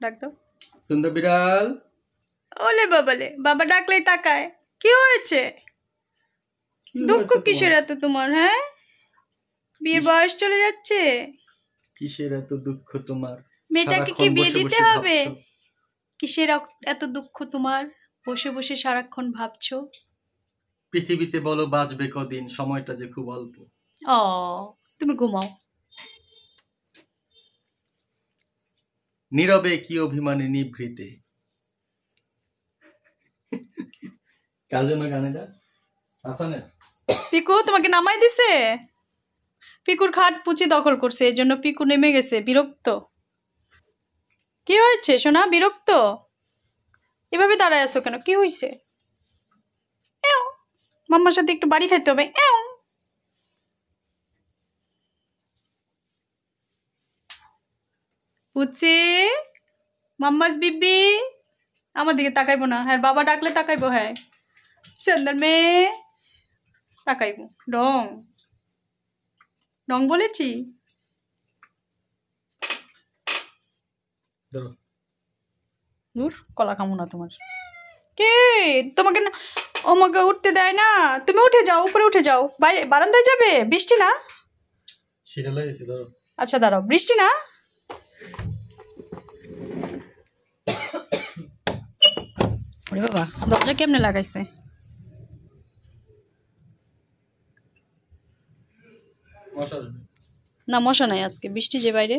ডাক দাও। সুন্দর বিড়াল। ওলে বাবালে, বাবা ডাকলেই তাকায়। কি হয়েছে? দুঃখ কিসের এত তোমার? হ্যাঁ, বিয়ের বয়স চলে যাচ্ছে। কিসের এত দুঃখ তোমার? মেয়েটাকে কি বিয়ে দিতে হবে? কিসের এত দুঃখ তোমার? বসে বসে সারাক্ষণ ভাবছো। পৃথিবীতে বলো বাঁচবে কদিন, সময়টা যে খুব অল্প। ও, তুমি ঘুমাও। নীরবে কি অভিমানে নিভৃতে। কার জন্য গান এটা? হাসানের। পিকু তোমাকে নামাই দিছে। পিকুর খাট পুচি দখল করছে, এই জন্য পিকু নেমে গেছে, বিরক্ত। কি হয়েছে সোনা? বিরক্ত? এভাবে দাঁড়ায় আছো কেন? কি হয়েছে? মাম্মার সাথে একটু বাড়ি খাইতে হবে। পুচি, মাম্মাস বিবি আমার দিকে তাকাইবো না। হ্যাঁ, বাবা ডাকলে তাকাইবো। হ্যাঁ, সুন্দর মেয়ে তাকাইবো। ডং ডং বলেছি। দূর, কলা খামো না তোমার। কে তোমাকে না, আমাকে উঠতে দেয় না। তুমি উঠে যাও, উপরে উঠে যাও। বাইরে বারান্দায় যাবে? বৃষ্টি না? আচ্ছা দাঁড়াও, বৃষ্টি না? ওরে বাবা, দরজা কেমনে লাগাইছে? না, মশা নাই আজকে, বৃষ্টি যে বাইরে।